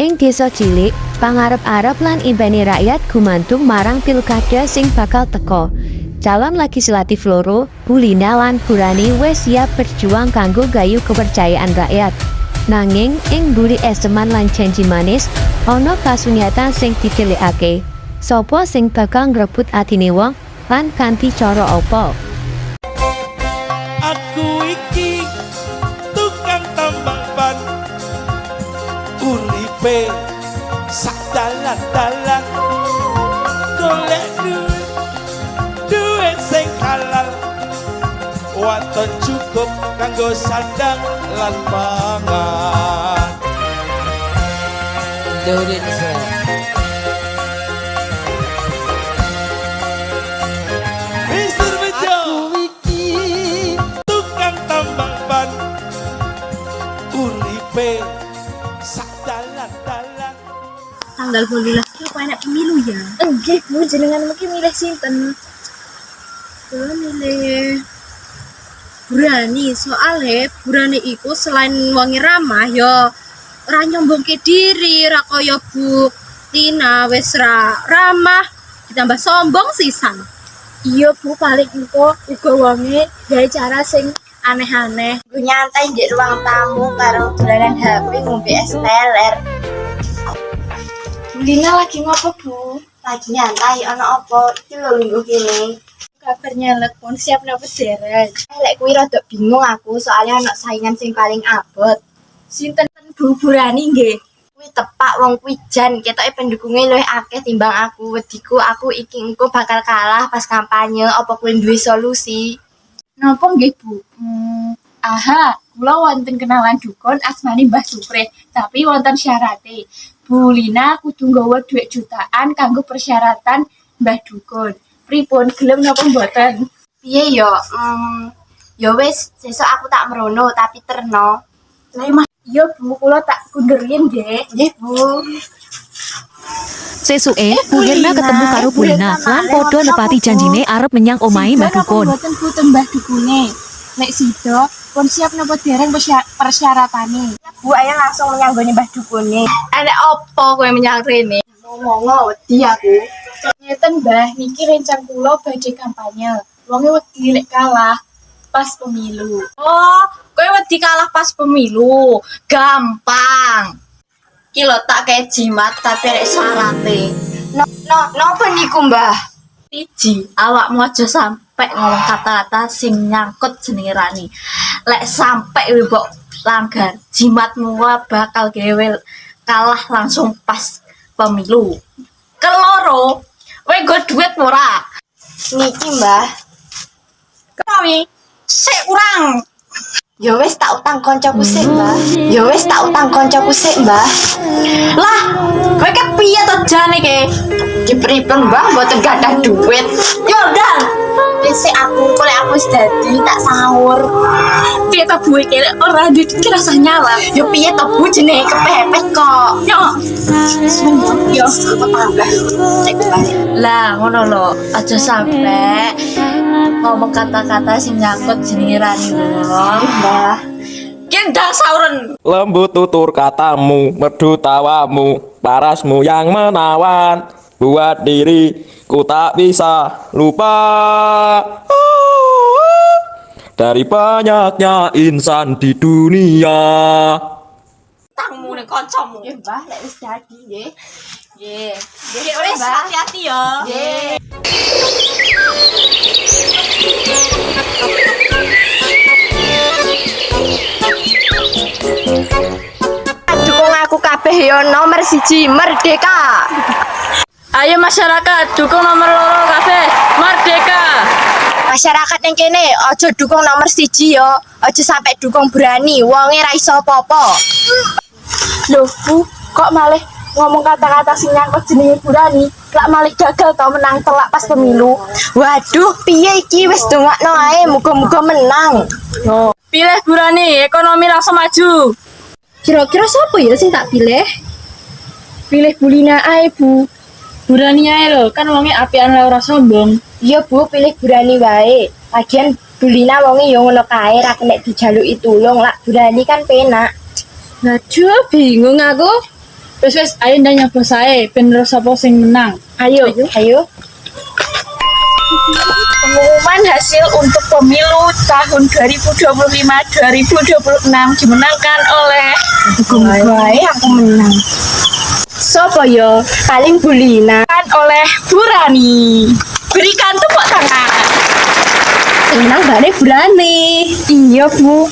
Ing desa cilik, pangarep-arep lan impeni rakyat gumantung marang pilkada sing bakal teka. Calon legislatif loro, Bulina lan Burani wis siap berjuang kanggo gayu kepercayaan rakyat. Nanging ing mburi eseman lan janji manis, ana kasunyatan sing ditilikake. Sopo sing bakal ngrebut atine wong lan kanthi cara apa? Aku iki tukang tambang ban, uripe sak dalan-dalan, golek duit sing halal, waton cukup kanggo sandang lan mangan. Do it, sir. Mister Bejo, tukang tambang ban, uripe sak dalan-dalan. Tanggal 12 ki apa enak pemilu ya? Nggih, Bu, jenengan mungkin milih sinten? Kula milih Burani, soalnya Burani iku selain wangi ramah ya ora nyombongke diri, ora kaya Bu Tina wis ra ramah ditambah sombong sisan. Iya Bu, paling engko uga wonge gawe cara sing aneh-aneh. Gue nyantai di ruang tamu karo dolanan HP ngombe es teler. Lina lagi ngopo, Bu? Lagi nyantai, ono opo? Iki lho lungguh kene. Kabarnya lekun siap napa derek? Lek kuwi rada bingung aku, soalnya ono saingan sing paling abot. Sinten Bu Burani nggih? Kuwi tepak wong kuwi jan, ketoke pendukungnya luwih akeh timbang aku. Wediku aku iki engko bakal kalah pas kampanye, apa kuwi duwe solusi? Napa nggih Bu? Aha, kula wonten kenalan dukun asmane Mbah Supre, tapi wonten syaratnya. Bu Lina kudu nggawa dhuwit jutaan kanggo persyaratan Mbah Dukun. Pripun gelem napa mboten? Piye yo? Ya wis, sesuk aku tak merono tapi terno. Lah Mas, iya Bu, kula tak kundurin nggih. Nggih, Bu. Sesuke, Bu Hirna ketemu karo Bulina lan padha nepati janjine arep menyang omahe Mbah Dukun. Mboten Bu Mbah Dukune. Nek sida pun siap napa dereng persyaratannya. Bu, ayo langsung menyang gone Mbah Dukune. Enek opo kowe menyang rene? Ngomong wedi aku. Ngeten Mbah, niki rencang kula badhe kampanye. Wonge wedi lek kalah pas pemilu. Oh, kowe wedi kalah pas pemilu. Gampang. Iki lho tak kayak jimat tapi ada syarate. Napa niku, Mbah? Siji, awakmu aja sampe ngomong kata-kata sing nyangkut jenenge Rani. Lek sampe mbok langgar, jimatmu bakal gawe kalah langsung pas pemilu. Keloro, kowe nggo duit ora? Niki, Mbah. Kami sik urang. Ya wis tak utang koncoku sik, Mbah. Ya wis tak utang koncoku sik, Mbah. Lah, kowe ke piye to jane ke? Dipripun, Mbah, mboten gadah duit. Yo ndang. Sik aku kok lek aku wis dadi tak sahur. Piye to Bu iki ora duit iki rasa nyala. Yo piye to, Bu, jenenge kepepet kok. Yo. Yo, aku tambah. Cek balik. Lah ngono lho, aja sampe ngomong kata-kata sing nyangkut jenenge Rani wong. Mbah. Kendang sauren. Lembut tutur katamu, merdu tawamu, parasmu yang menawan, buat diriku tak bisa lupa. Dari banyaknya insan di dunia. Tangmu ning kancamu. Ya, Mbah, lek wis dadi nggih. Nggih. Nggih, Wis Mbah. hati-hati ya. Nggih. Dukung aku kabeh yo nomor 1 Merdeka. Ayo masyarakat, dukung nomor loro kabeh, Merdeka. Masyarakat yang kene aja dukung nomor 1 yo, aja sampai dukung Burani, wonge ra iso apa-apa. Loh, Bu, kok malah ngomong kata-kata sing nyangkut jenenge Burani, lak malah gagal tau menang telak pas pemilu. Waduh, piye iki wis dongakno ae, muga-muga menang. Yo, pilih Burani, ekonomi langsung maju. Kira-kira siapa ya sing tak pilih? Pilih Bulina ae, Bu. Burani ae lho, kan wonge apian ora sombong. Iya, Bu, pilih Burani wae. Lagian Bulina wonge yo ngono kae, ra kenek dijaluki tulung, lak Burani kan penak. Aduh, bingung aku. Wes, ayo ndak nyobos ae, ben ro sapa sing menang. Ayo. Pengumuman hasil untuk pemilu tahun 2025-2026 dimenangkan oleh aku menang. Sopo yo? Paling Bulina kan oleh Burani. Berikan tepuk tangan. Senang banget Burani. Iya, Bu.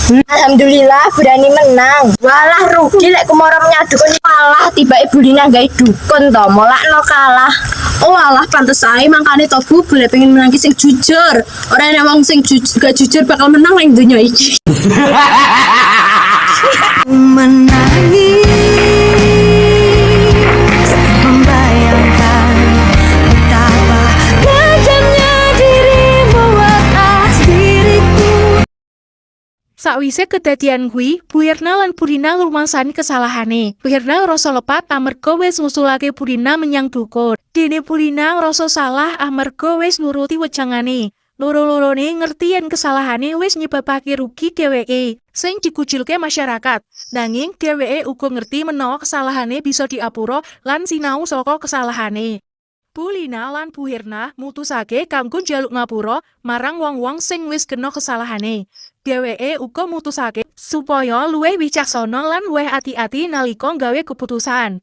Alhamdulillah Burani menang. Walah rugi lek kemoromnya dukun kalah tiba Ibu Lina gawe dukun to, molakno kalah. Oh alah pantes ae mangkane to Bu boleh pengen menangi sing jujur. Ora nek wong sing gak jujur bakal menang ning donya iki. Sakwise kedadian kuwi, Bu Irna lan Burina ngrumangsani kesalahane. Bu Irna ngrasa lepat amarga wis ngusulake Burina menyang dukun. Dene Burina ngrasa salah amarga wis nuruti wejangane. Loro-lorone ngerti yen kesalahane wis nyebabake rugi dheweke sing dikucilke masyarakat. Nanging dheweke uga ngerti menawa kesalahane bisa diapura lan sinau saka kesalahane. Bu Lina lan Bu Irna mutusake kanggo njaluk ngapura marang wong-wong sing wis kena kesalahane. Dheweke uga mutusake supaya luwih wicaksana lan luwih ati-ati nalika gawe keputusan.